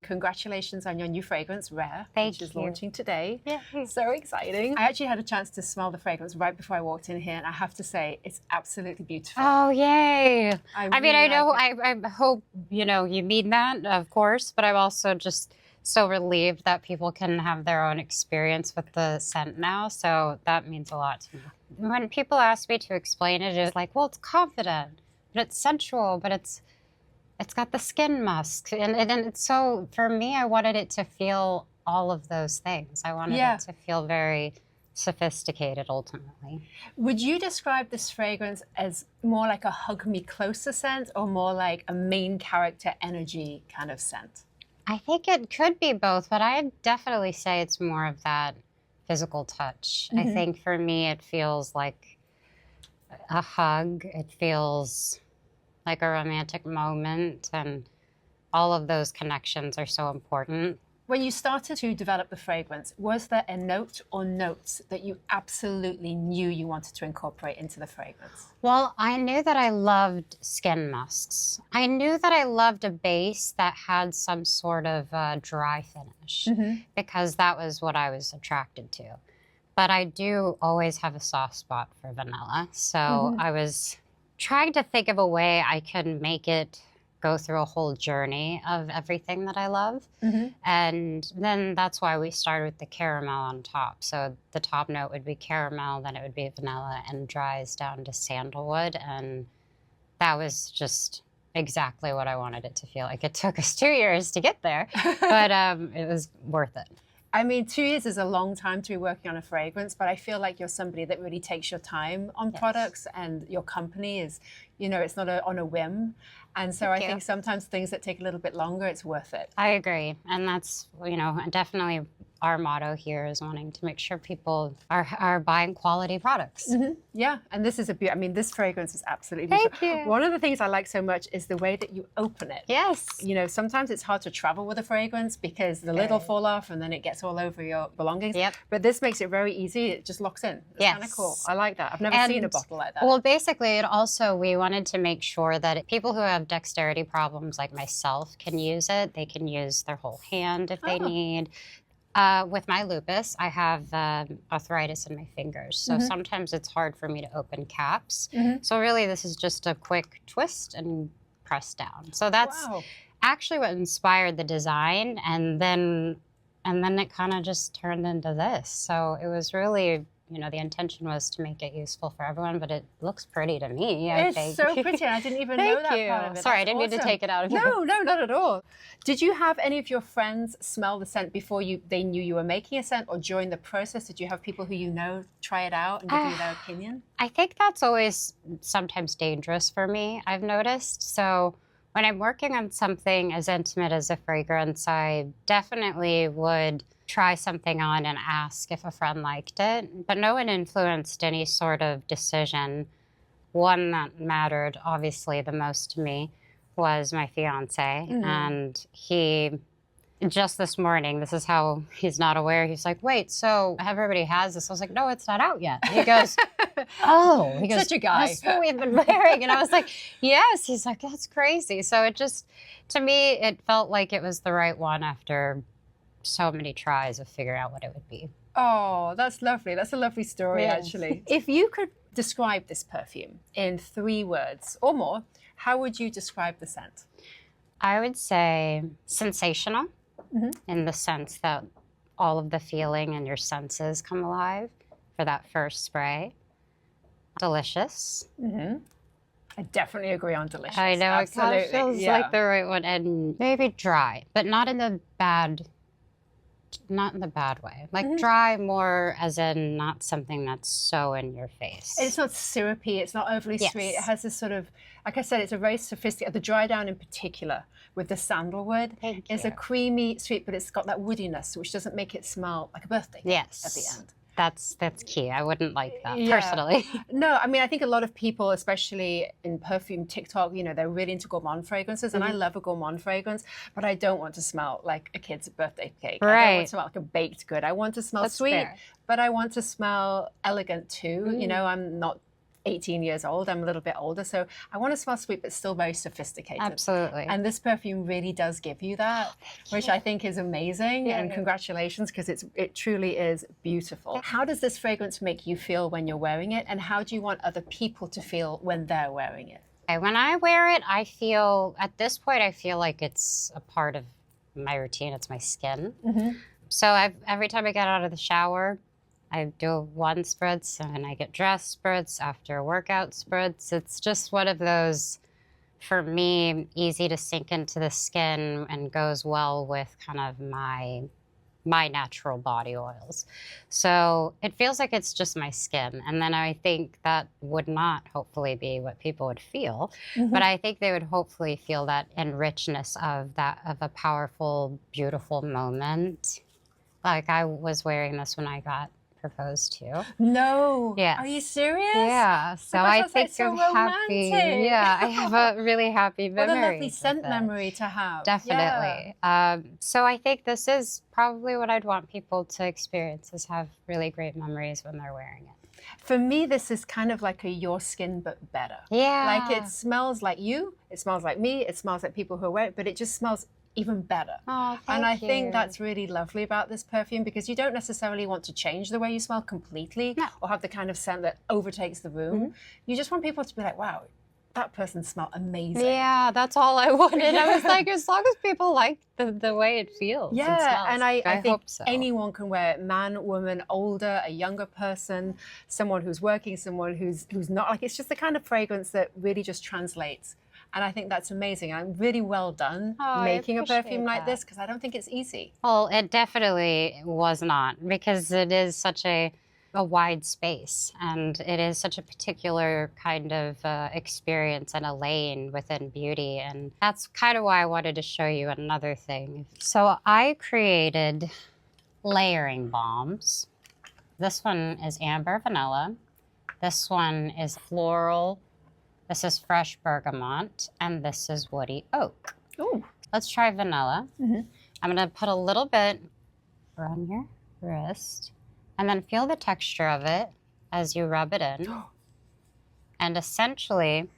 congratulations on your new fragrance, Rare, Thank which is you. launching today. Yeah. So exciting. I actually had a chance to smell the fragrance right before I walked in here, and I have to say, it's absolutely beautiful. Oh, yay. I mean, really I know, like I hope, you mean that, of course, but I'm also just so relieved that people can have their own experience with the scent now. So that means a lot to me. When people ask me to explain it, it's like, well, it's confident, but it's sensual, but it's got the skin musk. And it's so, for me, I wanted it to feel all of those things. I wanted it to feel very sophisticated, ultimately. Would you describe this fragrance as more like a hug me closer scent or more like a main character energy kind of scent? I think it could be both, but I'd definitely say it's more of that physical touch. I think for me, it feels like a hug. It feels like a romantic moment, and all of those connections are so important. When you started to develop the fragrance, was there a note or notes that you absolutely knew you wanted to incorporate into the fragrance? Well, I knew that I loved skin musks. I knew that I loved a base that had some sort of dry finish because that was what I was attracted to. But I do always have a soft spot for vanilla. So I was trying to think of a way I could make it go through a whole journey of everything that I love. And then that's why we started with the caramel on top. So the top note would be caramel, then it would be vanilla, and dries down to sandalwood. And that was just exactly what I wanted it to feel like. It took us 2 years to get there, but it was worth it. I mean, 2 years is a long time to be working on a fragrance, but I feel like you're somebody that really takes your time on products, and your company is, it's not on a whim. And so I think sometimes things that take a little bit longer, it's worth it. I agree. And that's, definitely our motto here is wanting to make sure people are buying quality products. Yeah, and this is this fragrance is absolutely beautiful. Thank you. One of the things I like so much is the way that you open it. Yes. Sometimes it's hard to travel with a fragrance because the lid will fall off and then it gets all over your belongings. Yep. But this makes it very easy. It just locks in. It's kind of cool. I like that. I've never seen a bottle like that. Well, basically, we wanted to make sure that people who have dexterity problems like myself can use it. They can use their whole hand if they need. With my lupus, I have arthritis in my fingers. So sometimes it's hard for me to open caps. So really, this is just a quick twist and press down. So that's actually what inspired the design. And then it kind of just turned into this. So it was really, the intention was to make it useful for everyone, but it looks pretty to me. It's so pretty. I didn't even know that part of it. Sorry, I didn't mean to take it out of you. No, not at all. Did you have any of your friends smell the scent before they knew you were making a scent, or during the process? Did you have people who try it out and give you their opinion? I think that's always sometimes dangerous for me, I've noticed. So when I'm working on something as intimate as a fragrance, I definitely would try something on and ask if a friend liked it. But no one influenced any sort of decision. One that mattered, obviously, the most to me was my fiance. And he, just this morning, this is how he's not aware. He's like, wait, so everybody has this? I was like, no, it's not out yet. He goes, oh. He goes, such a guy. That's what we've been wearing. And I was like, yes. He's like, that's crazy. So it just, to me, it felt like it was the right one after so many tries of figuring out what it would be. Oh, that's lovely. That's a lovely story, actually. If you could describe this perfume in 3 words or more, how would you describe the scent? I would say sensational, in the sense that all of the feeling and your senses come alive for that first spray. Delicious. I definitely agree on delicious. I know, absolutely. It kind of feels like the right one. And maybe dry, but not in the bad way. Like dry more as in not something that's so in your face. It's not syrupy, it's not overly sweet. It has this sort of, like I said, it's a very sophisticated, the dry down in particular with the sandalwood. It's a creamy sweet, but it's got that woodiness, which doesn't make it smell like a birthday cake at the end. That's key. I wouldn't like that personally. No, I mean, I think a lot of people, especially in perfume TikTok, they're really into gourmand fragrances, and I love a gourmand fragrance, but I don't want to smell like a kid's birthday cake. I don't want to smell like a baked good. I want to smell sweet, but I want to smell elegant too. I'm not 18 years old. I'm a little bit older, so I want to smell sweet, but still very sophisticated. Absolutely. And this perfume really does give you that, which I think is amazing. And congratulations, because it truly is beautiful. How does this fragrance make you feel when you're wearing it? And how do you want other people to feel when they're wearing it? When I wear it, I feel, at this point, I feel like it's a part of my routine. It's my skin. So every time I get out of the shower, I do one spritz, and I get dressed spritz, after workout spritz. It's just one of those, for me, easy to sink into the skin and goes well with kind of my natural body oils. So it feels like it's just my skin. And then I think that would not hopefully be what people would feel, but I think they would hopefully feel that enrichedness of a powerful, beautiful moment. Like I was wearing this when I got proposed to. No. Yeah. Are you serious? Yeah. So I think I'm happy. Yeah, I have a really happy memory. What a lovely scent memory to have. Definitely. So I think this is probably what I'd want people to experience, is have really great memories when they're wearing it. For me, this is kind of like a your skin, but better. Yeah. Like it smells like you, it smells like me, it smells like people who wear it, but it just smells even better. Oh, and I think that's really lovely about this perfume, because you don't necessarily want to change the way you smell completely or have the kind of scent that overtakes the room. You just want people to be like, wow, that person smelled amazing. Yeah, that's all I wanted. I was like, as long as people like the way it feels. Yeah, and I think hope so. anyone can wear it, man, woman, older, a younger person, someone who's working, someone who's not. Like, it's just the kind of fragrance that really just translates. And I think that's amazing. And really well done making a perfume like this, because I don't think it's easy. Well, it definitely was not, because it is such a wide space, and it is such a particular kind of experience and a lane within beauty. And that's kind of why I wanted to show you another thing. So I created layering balms. This one is amber vanilla. This one is floral. This is fresh bergamot, and this is woody oak. Ooh. Let's try vanilla. I'm gonna put a little bit around your wrist, and then feel the texture of it as you rub it in. And essentially,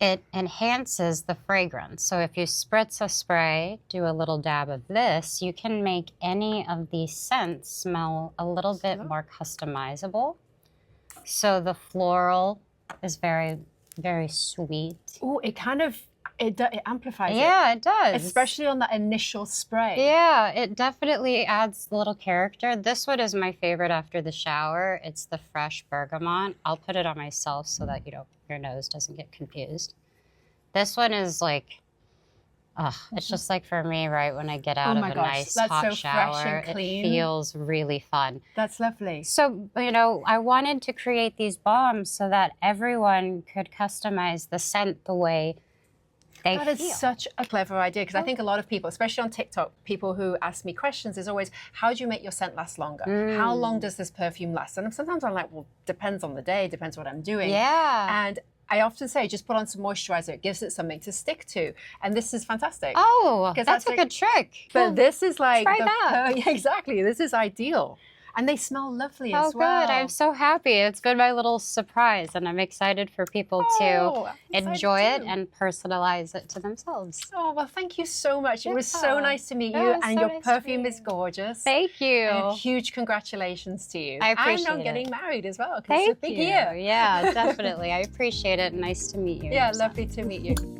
it enhances the fragrance. So if you spritz a spray, do a little dab of this, you can make any of these scents smell a little bit more customizable. So the floral is very, very sweet. Oh, it kind of, it amplifies it. Yeah, it does. Especially on that initial spray. Yeah, it definitely adds a little character. This one is my favorite after the shower. It's the fresh bergamot. I'll put it on myself so that your nose doesn't get confused. This one is like, it's just like for me, right when I get out of a nice hot shower, it feels really fun. That's lovely. So, I wanted to create these balms so that everyone could customize the scent the way they feel. That is such a clever idea, because I think a lot of people, especially on TikTok, people who ask me questions is always, how do you make your scent last longer? How long does this perfume last? And sometimes I'm like, well, depends on the day, depends what I'm doing. Yeah. And I often say, just put on some moisturizer. It gives it something to stick to. And this is fantastic. Oh, that's a good trick. But this is like... Try that. Yeah, exactly. This is ideal. And they smell lovely as well. Oh, good. I'm so happy. It's been my little surprise, and I'm excited for people to enjoy it and personalize it to themselves. Oh, well, thank you so much. It was so nice to meet you, and your perfume is gorgeous. Thank you. And huge congratulations to you. I appreciate it. And on getting married as well, because it's a big year. Yeah, definitely. I appreciate it. Nice to meet you. Yeah, lovely to meet you.